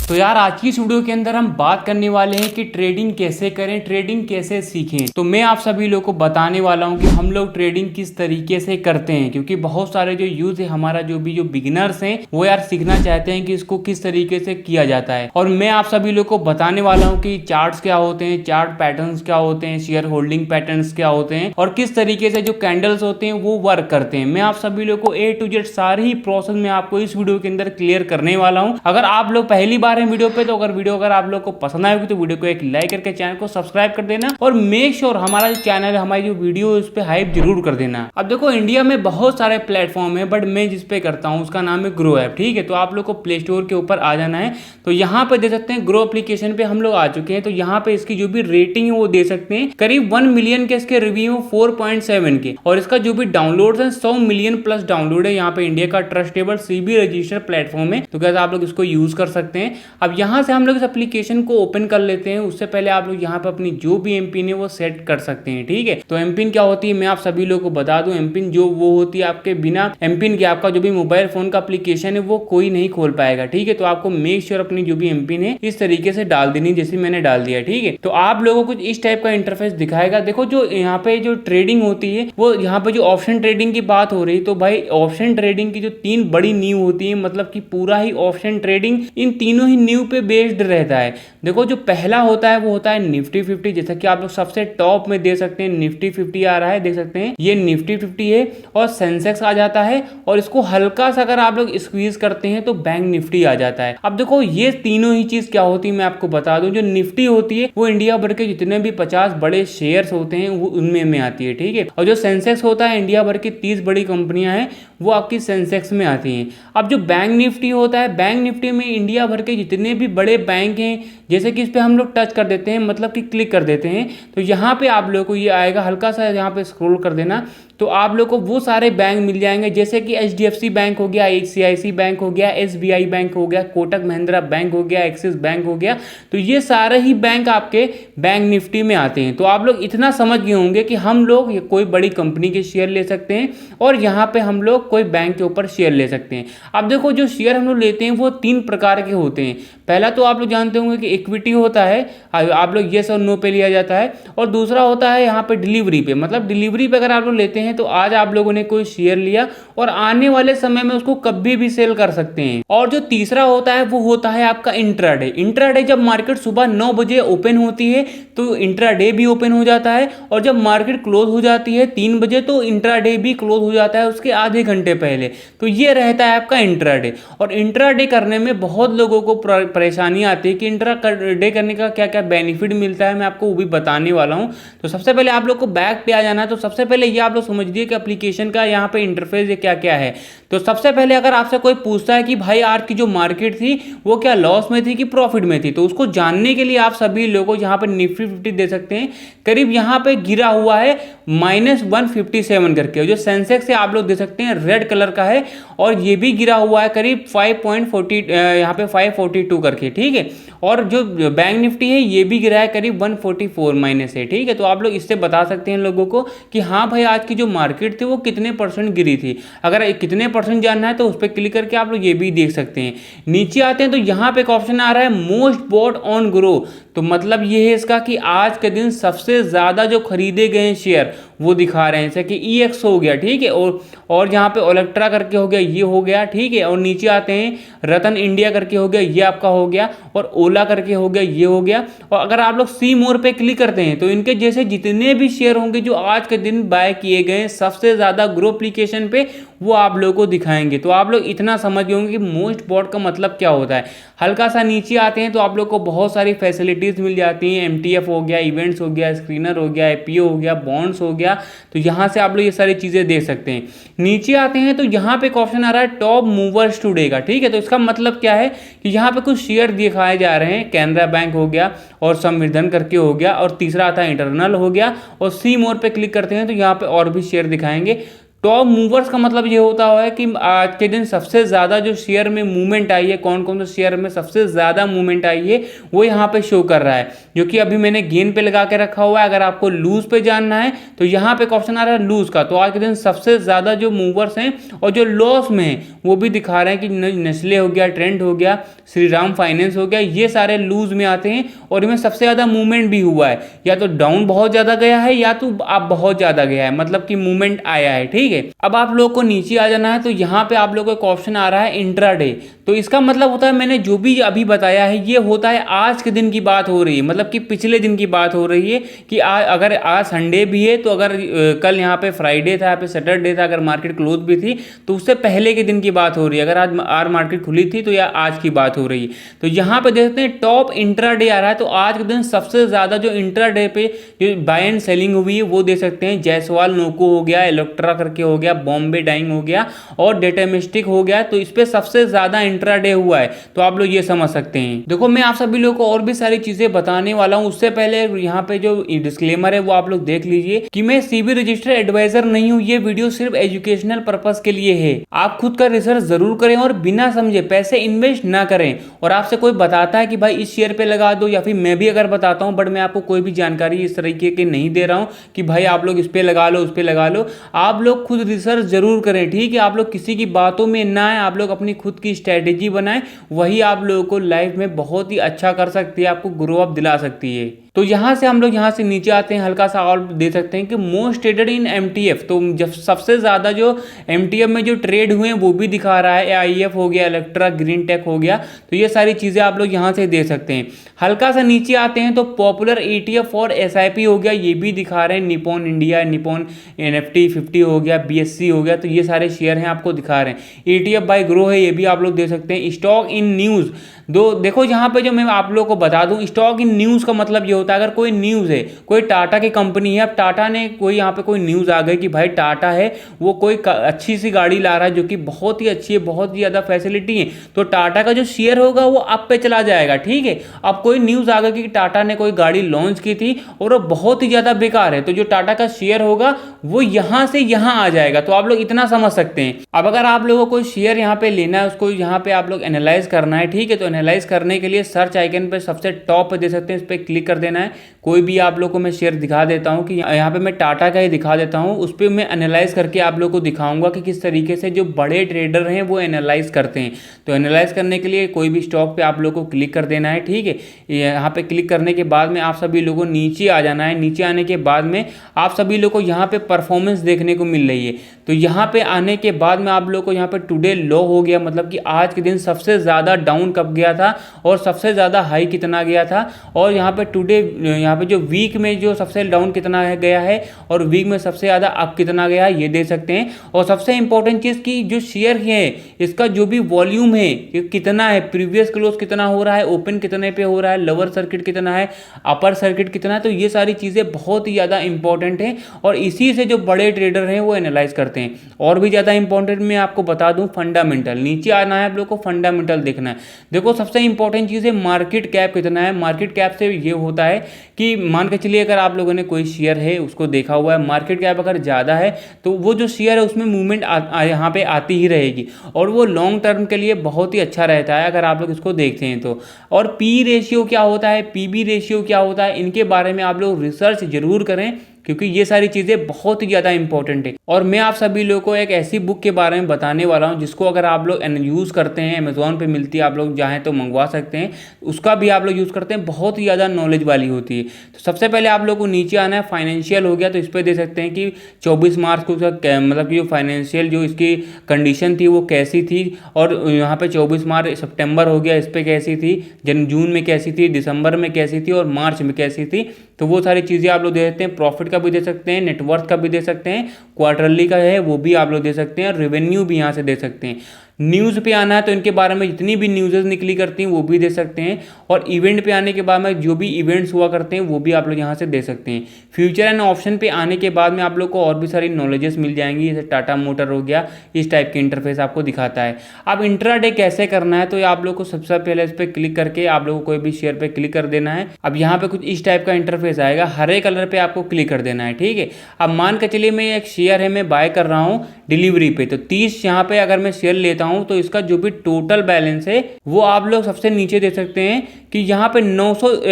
तो यार आज की इस वीडियो के अंदर हम बात करने वाले हैं कि ट्रेडिंग कैसे करें, ट्रेडिंग कैसे सीखें। तो मैं आप सभी लोगों को बताने वाला हूं कि हम लोग ट्रेडिंग किस तरीके से करते हैं, क्योंकि बहुत सारे जो यूज है हमारा जो बिगिनर्स हैं वो यार सीखना चाहते हैं कि इसको किस तरीके से किया जाता है। और मैं आप सभी लोगों को बताने वाला हूँ कि चार्ट्स क्या होते हैं, चार्ट पैटर्न्स क्या होते हैं, शेयर होल्डिंग पैटर्न्स क्या होते हैं और किस तरीके से जो कैंडल्स होते हैं वो वर्क करते हैं। मैं आप सभी लोगों को A to Z सारी ही प्रोसेस में आपको इस वीडियो के अंदर क्लियर करने वाला हूँ। अगर आप लोग पहली बार है वीडियो पे, तो अगर आप लोग को पसंद आएगी तो वीडियो को एक लाइक करके चैनल को सब्सक्राइब कर देना और मेक श्योर हमारा जो चैनल है, हमारी जो वीडियो है उस पर हाइप जरूर कर देना। अब देखो इंडिया में बहुत सारे प्लेटफॉर्म है, बट मैं जिस पे करता हूँ उसका नाम है ग्रो ऐप। ठीक है, तो आप लोग को प्ले स्टोर के ऊपर आ जाना है। तो यहाँ पे दे सकते हैं ग्रो एप्लीकेशन पे हम लोग आ चुके हैं। तो यहाँ पे इसकी जो भी रेटिंग है वो दे सकते हैं, करीब 1 मिलियन के इसके रिव्यू 4.7 के, और इसका जो भी डाउनलोड है 100 मिलियन प्लस डाउनलोड है। यहाँ पे इंडिया का ट्रस्टेबल CB रजिस्टर्ड प्लेटफॉर्म है, तो कैसे आप लोग इसको यूज कर सकते हैं। अब यहाँ से हम लोग इस एप्लीकेशन को ओपन कर लेते हैं। उससे पहले आप लोग यहाँ पे अपनी जो भी एमपिन है वो सेट कर सकते हैं। ठीक है, तो एमपिन क्या होती है मैं आप सभी लोगों को बता दूं। एमपिन जो वो होती है, आपके बिना एमपिन के आपका जो भी मोबाइल फोन का एप्लीकेशन है वो कोई नहीं खोल पाएगा। ठीक है, तो आपको मेक श्योर अपनी जो भी एमपिन है इस तरीके से डाल देनी जैसे मैंने डाल दिया। ठीक है, तो आप लोगों को कुछ इस टाइप का इंटरफेस दिखाएगा। देखो जो यहाँ पे जो ट्रेडिंग होती है वो यहाँ पे जो ऑप्शन ट्रेडिंग की बात हो रही, तो भाई ऑप्शन ट्रेडिंग की जो 3 बड़ी नींव होती है, मतलब कि पूरा ही ऑप्शन ट्रेडिंग इन तीनों ही नींव पे बेस्ड रहता है। देखो जो पहला होता है वो होता है निफ्टी 50, जैसा कि आप लोग सबसे टॉप में देख सकते हैं निफ्टी 50 आ रहा है, देख सकते हैं ये निफ्टी 50 है। और सेंसेक्स आ जाता है, और इसको हल्का सा अगर आप लोग स्क्वीज करते हैं तो बैंक निफ्टी आ जाता है। अब देखो ये तीनों ही चीज क्या होती है मैं आपको बता दूं। जो निफ्टी होती है वो इंडिया भर के जितने भी 50 बड़े शेयर्स होते हैं वो उनमें आती है। ठीक है, और जो सेंसेक्स होता है इंडिया भर की 30 बड़ी कंपनियां हैं वो आपकी सेंसेक्स में आती हैं। अब जो बैंक निफ्टी होता है, बैंक निफ्टी में इंडिया भर के जितने भी बड़े बैंक हैं, जैसे कि इस पे हम लोग टच कर देते हैं, मतलब कि क्लिक कर देते हैं, तो यहाँ पे आप लोगों को ये आएगा, हल्का सा यहाँ पे स्क्रॉल कर देना, तो आप लोग को वो सारे बैंक मिल जाएंगे, जैसे कि HDFC बैंक हो गया, ICICI बैंक हो गया, SBI बैंक हो गया, कोटक महिंद्रा बैंक हो गया, एक्सिस बैंक हो गया। तो ये सारे ही बैंक आपके बैंक निफ्टी में आते हैं। तो आप लोग इतना समझ गए होंगे कि हम लोग कोई बड़ी कंपनी के शेयर ले सकते हैं और यहाँ पे हम लोग कोई बैंक के ऊपर शेयर ले सकते हैं। अब देखो जो शेयर हम लोग लेते हैं वो 3 प्रकार के होते हैं। पहला तो आप लोग जानते होंगे कि इक्विटी होता है, आप लोग येस और नो पे लिया जाता है, और दूसरा होता है यहाँ पे डिलीवरी पे, मतलब डिलीवरी पे अगर आप लोग लेते हैं तो आज आप लोगों ने कोई शेयर लिया और आने वाले समय में उसको कभी भी सेल कर सकते हैं। और जो तीसरा होता है वो होता है आपका इंट्राडे। इंट्राडे जब मार्केट सुबह 9 बजे ओपन होती है तो इंट्राडे भी ओपन हो जाता है, और जब मार्केट क्लोज हो जाती है 3 बजे तो इंट्राडे भी क्लोज हो जाता है उसके आधे घंटे पहले। तो ये रहता है आपका इंट्राडे। और इंट्राडे करने में बहुत लोगों को परेशानी आती है कि इंट्राडे करने का क्या क्या बेनिफिट मिलता है, मैं आपको वो भी बताने वाला हूं। तो सबसे पहले आप लोग को बैक पे आ जाना है। तो सबसे पहले ये आप लोग समझ लीजिए कि एप्लीकेशन का यहाँ पे इंटरफेस ये क्या क्या है। तो सबसे पहले अगर आपसे कोई पूछता है कि भाई आज की जो मार्केट थी वो क्या लॉस में थी कि प्रॉफिट में थी, तो उसको जानने के लिए आप सभी लोगों यहाँ पे निफ्टी 50 दे सकते हैं, करीब यहाँ पे गिरा हुआ है -157 करके। जो सेंसेक्स है आप लोग दे सकते हैं रेड कलर का है, और ये भी गिरा हुआ है करीब 5.40 यहाँ पे 542 करके। ठीक है, और जो बैंक निफ्टी है ये भी गिरा है करीब 144 माइनस है। ठीक है, तो आप लोग इससे बता सकते हैं लोगों को कि हाँ भाई आज की जो मार्केट थी वो कितने % गिरी थी। अगर कितने % जानना है तो उस पर क्लिक करके आप लोग ये भी देख सकते हैं। नीचे आते हैं तो यहाँ पे एक ऑप्शन आ रहा है मोस्ट बॉट ऑन ग्रो। तो मतलब ये है इसका कि आज के दिन सबसे ज्यादा जो खरीदे गए शेयर वो दिखा रहे हैं, जैसे कि EX हो गया। ठीक है, और यहाँ पे ओलेक्ट्रा करके हो गया, ये हो गया। ठीक है, और नीचे आते हैं रतन इंडिया करके हो गया, ये आपका हो गया, और ओला करके हो गया, ये हो गया। और अगर आप लोग सी मोर पे क्लिक करते हैं तो इनके जैसे जितने भी शेयर होंगे जो आज के दिन बाय किए गए सबसे ज्यादा ग्रो एप्लीकेशन पे, वो आप लोगों को दिखाएंगे। तो आप लोग इतना समझ गए होंगे कि मोस्ट बॉट का मतलब क्या होता है। हल्का सा नीचे आते हैं तो आप लोग को बहुत सारी फैसिलिटीज मिल जाती हैं। MTF हो गया, इवेंट्स हो गया, स्क्रीनर हो गया, IPO हो गया, बॉन्ड्स हो गया। तो यहाँ से आप लोग ये सारी चीजें देख सकते हैं। नीचे आते हैं तो यहाँ पे एक ऑप्शन आ रहा है टॉप मूवर्स टुडे का। ठीक है, तो इसका मतलब क्या है कि यहाँ पे कुछ शेयर दिखाए जा रहे हैं। कैनरा बैंक हो गया और संविधान करके हो गया, और तीसरा आता है इंटरनल हो गया, और सी मोर पे क्लिक करते हैं तो यहाँ पे और भी शेयर दिखाएंगे। टॉप मूवर्स का मतलब ये होता है कि आज के दिन सबसे ज़्यादा जो शेयर में मूवमेंट आई है, कौन कौन से शेयर में सबसे ज़्यादा मूवमेंट आई है वो यहाँ पे शो कर रहा है, जो कि अभी मैंने गेन पे लगा के रखा हुआ है। अगर आपको लूज पे जानना है तो यहाँ पे ऑप्शन आ रहा है लूज का। तो आज के दिन सबसे ज़्यादा जो मूवर्स हैं और जो लॉस में हैं वो भी दिखा रहे हैं कि नेस्ले हो गया, ट्रेंड हो गया, श्रीराम फाइनेंस हो गया, ये सारे लूज में आते हैं और इनमें सबसे ज़्यादा मूवमेंट भी हुआ है। या तो डाउन बहुत ज़्यादा गया है या तो आप बहुत ज़्यादा गया है, मतलब कि मूवमेंट आया है। ठीक है, अब आप लोग को नीचे आ जाना है तो यहाँ पे आप लोगों को ऑप्शन आ रहा है इंट्राडे। तो इसका मतलब होता है, मैंने जो भी अभी बताया है ये होता है आज के दिन की बात हो रही है, मतलब कि पिछले दिन की बात हो रही है कि अगर आज संडे भी है तो अगर कल यहाँ पे फ्राइडे था, यहाँ पे सैटरडे था, अगर मार्केट क्लोज भी थी तो उससे पहले के दिन की बात हो रही है। अगर आज मार्केट खुली थी तो या आज की बात हो रही है। तो यहाँ पे देखते हैं टॉप इंट्राडे आ रहा है। तो आज के दिन सबसे ज़्यादा जो इंट्राडे पे जो बाय एंड सेलिंग हुई है वो दे सकते हैं जायसवाल नोको हो गया, इलेक्ट्रा करके हो गया, बॉम्बे डाइंग हो गया और डेटामिस्टिक हो गया। तो इस पे सबसे ज़्यादा इंट्राडे हुआ है, तो आप लोग ये समझ सकते हैं। देखो मैं आप सभी लोगों को और भी सारी चीज़ें बताने वाला हूँ, उससे पहले यहाँ पे जो डिस्क्लेमर है वो आप लोग देख लीजिए कि मैं सीबी रजिस्टर्ड एडवाइजर नहीं हूँ। ये वीडियो सिर्फ एजुकेशनल पर्पस के लिए है। आप खुद का रिसर्च जरूर करें और बिना समझे पैसे इन्वेस्ट ना करें। और आपसे कोई बताता है कि भाई इस शेयर पे लगा दो, या फिर मैं भी अगर बताता हूँ बट मैं आपको कोई भी जानकारी इस तरीके की नहीं दे रहा हूँ कि भाई आप लोग इस पे लगा लो, उस पे लगा लो। आप लोग खुद रिसर्च जरूर करें, ठीक है। आप लोग किसी की बातों में ना आए, आप लोग अपनी खुद की स्ट्रेटेजी बनाएं, वही आप लोगों को लाइफ में बहुत ही अच्छा कर सकती है, आपको ग्रो अप दिला सकती है। तो यहाँ से हम लोग यहाँ से नीचे आते हैं, हल्का सा और दे सकते हैं कि मोस्ट ट्रेडेड इन एमटीएफ। तो जब सबसे ज़्यादा जो एमटीएफ में जो ट्रेड हुए हैं वो भी दिखा रहा है, आईएफ हो गया, इलेक्ट्रा, ग्रीन टेक हो गया। तो ये सारी चीज़ें आप लोग यहाँ से दे सकते हैं। हल्का सा नीचे आते हैं तो पॉपुलर ETF और SIP हो गया, ये भी दिखा रहे हैं। निपॉन इंडिया, निपॉन NFT 50 हो गया, BSC हो गया। तो ये सारे शेयर हैं आपको दिखा रहे हैं। ETF बाय ग्रो है, ये भी आप लोग दे सकते हैं। स्टॉक इन न्यूज़ देखो यहाँ पे जो मैं आप लोगों को बता दूं, स्टॉक इन न्यूज़ का मतलब ये होता है अगर कोई न्यूज़ है, कोई टाटा की कंपनी है, अब टाटा ने कोई यहाँ पे कोई न्यूज़ आ गई कि भाई टाटा है वो कोई अच्छी सी गाड़ी ला रहा है जो कि बहुत ही अच्छी है, बहुत ही ज़्यादा फैसिलिटी है, तो टाटा का जो शेयर होगा वो अप पे चला जाएगा। ठीक है, अब कोई न्यूज़ आ गई कि टाटा ने कोई गाड़ी लॉन्च की थी और वो बहुत ही ज़्यादा बेकार है, तो जो टाटा का शेयर होगा वो यहाँ से यहाँ आ जाएगा। तो आप लोग इतना समझ सकते हैं। अब अगर आप लोगों को शेयर यहाँ पे लेना है, उसको यहाँ पे आप लोग एनालाइज करना है, ठीक है। तो एनालाइज करने के लिए सर्च आइकन पे सबसे टॉप पे दे सकते हैं, इस पर क्लिक कर देना है। कोई भी आप लोग को मैं शेयर दिखा देता हूँ कि यहाँ पे मैं टाटा का ही दिखा देता हूँ, उस पर मैं एनालाइज करके आप लोग को दिखाऊंगा कि किस तरीके से जो बड़े ट्रेडर हैं वो एनालाइज करते हैं। तो एनालाइज करने के लिए कोई भी स्टॉक पे आप लोग को क्लिक कर देना है, ठीक है। यहाँ पे क्लिक करने के बाद में आप सभी लोगों को नीचे आ जाना है। नीचे आने के बाद में आप सभी लोग को यहाँ पे परफॉर्मेंस देखने को मिल रही है। तो यहाँ पे आने के बाद में आप लोग को यहाँ पे टुडे लो हो गया, मतलब कि आज के दिन सबसे ज़्यादा डाउन कब गया था और सबसे ज़्यादा हाई कितना गया था, और यहाँ पे टुडे यहाँ पे जो वीक में जो सबसे डाउन कितना गया है और वीक में सबसे ज़्यादा अप कितना गया है, ये देख सकते हैं। और सबसे इंपॉर्टेंट चीज़ कि जो शेयर है इसका जो भी वॉल्यूम है ये कितना है, प्रीवियस क्लोज कितना हो रहा है, ओपन कितने पे हो रहा है, लोअर सर्किट कितना है, अपर सर्किट कितना है। तो ये सारी चीज़ें बहुत ही ज़्यादा इंपॉर्टेंट है और इसी से जो बड़े ट्रेडर हैं वो एनालाइज करते हैं। और भी ज़्यादा इंपॉर्टेंट मैं आपको बता दूं फंडामेंटल, नीचे आना है आप लोग को, फंडामेंटल देखना है। देखो सबसे इंपॉर्टेंट चीज़ है मार्केट कैप कितना है। मार्केट कैप से ये होता है कि मान के चलिए अगर आप लोगों ने कोई शेयर है उसको देखा हुआ है, मार्केट कैप अगर ज़्यादा है तो वो जो शेयर है उसमें मूवमेंट यहाँ पे आती ही रहेगी और वो लॉन्ग टर्म के लिए बहुत ही अच्छा रहता है अगर आप लोग इसको देखते हैं तो। और पी रेशियो क्या होता है, पीबी रेशियो क्या होता है, इनके बारे में आप लोग रिसर्च जरूर करें क्योंकि ये सारी चीज़ें बहुत ही ज़्यादा इंपॉर्टेंट है। और मैं आप सभी लोगों को एक ऐसी बुक के बारे में बताने वाला हूँ जिसको अगर आप लोग यूज़ करते हैं, अमेज़ॉन पे मिलती है, आप लोग चाहें तो मंगवा सकते हैं, उसका भी आप लोग यूज़ करते हैं, बहुत ही ज़्यादा नॉलेज वाली होती है। तो सबसे पहले आप लोग को नीचे आना है, फाइनेंशियल हो गया, तो इस पर दे सकते हैं कि 24 मार्च को मतलब कि जो फाइनेंशियल जो इसकी कंडीशन थी वो कैसी थी, और यहाँ पे 24 मार्च सितंबर हो गया, इस पर कैसी थी, जून में कैसी थी, दिसंबर में कैसी थी और मार्च में कैसी थी। तो वो सारी चीज़ें आप लोग दे सकते हैं। प्रॉफिट का भी दे सकते हैं, नेटवर्थ का भी दे सकते हैं, क्वार्टरली का है वो भी आप लोग दे सकते हैं और रेवेन्यू भी यहाँ से दे सकते हैं। न्यूज़ पे आना है तो इनके बारे में जितनी भी न्यूज़ निकली करती हैं वो भी दे सकते हैं, और इवेंट पे आने के बाद में जो भी इवेंट्स हुआ करते हैं वो भी आप लोग यहाँ से दे सकते हैं। फ्यूचर एंड ऑप्शन पे आने के बाद में आप लोग को और भी सारी नॉलेजेस मिल जाएंगी, जैसे टाटा मोटर हो गया, इस टाइप के इंटरफेस आपको दिखाता है। अब इंट्राडे कैसे करना है, तो आप लोग को सबसे पहले इस पर क्लिक करके आप लोग को कोई भी शेयर पे क्लिक कर देना है। अब यहाँ पे कुछ इस टाइप का इंटरफेस आएगा, हरे कलर पे आपको क्लिक कर देना है, ठीक है। अब मान के चलिए मैं एक शेयर है मैं बाय कर रहा हूँ डिलीवरी पे, तो 30 यहाँ पे अगर मैं शेयर लेता हूँ तो इसका जो भी टोटल बैलेंस है वो आप लोग सबसे नीचे देख सकते हैं कि यहाँ पे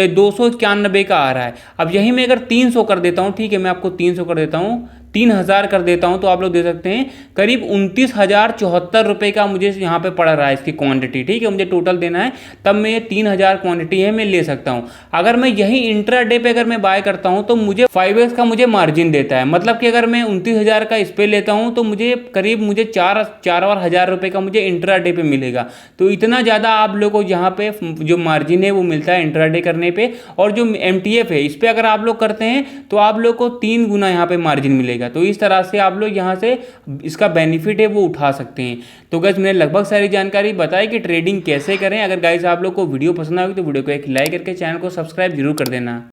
291 का आ रहा है। अब यही मैं अगर 300 कर देता हूँ, ठीक है, मैं आपको 300 कर देता हूँ, 3000 कर देता हूं, तो आप लोग दे सकते हैं करीब 29,074 रुपए का मुझे यहाँ पे पड़ रहा है इसकी क्वांटिटी, ठीक है। मुझे टोटल देना है, तब मैं 3000 क्वांटिटी है मैं ले सकता हूं। अगर मैं यही इंट्राडे पे अगर मैं बाय करता हूं तो मुझे 5x का मुझे मार्जिन देता है, मतलब कि अगर मैं 29,000 का इस पे लेता हूं तो मुझे करीब मुझे 4,000 रुपए का मुझे इंट्राडे पे मिलेगा। तो इतना ज़्यादा आप लोग को यहाँ पे जो मार्जिन है वो मिलता है इंट्राडे करने पे। और जो MTF है इस पे अगर आप लोग करते हैं तो आप लोग को 3 गुना यहाँ पे मार्जिन मिलेगा। तो इस तरह से आप लोग यहाँ से इसका बेनिफिट है वो उठा सकते हैं। तो गाइस मैंने लगभग सारी जानकारी बताई कि ट्रेडिंग कैसे करें। अगर गाइस आप लोग को वीडियो पसंद आएगी तो वीडियो को एक लाइक करके चैनल को सब्सक्राइब जरूर कर देना।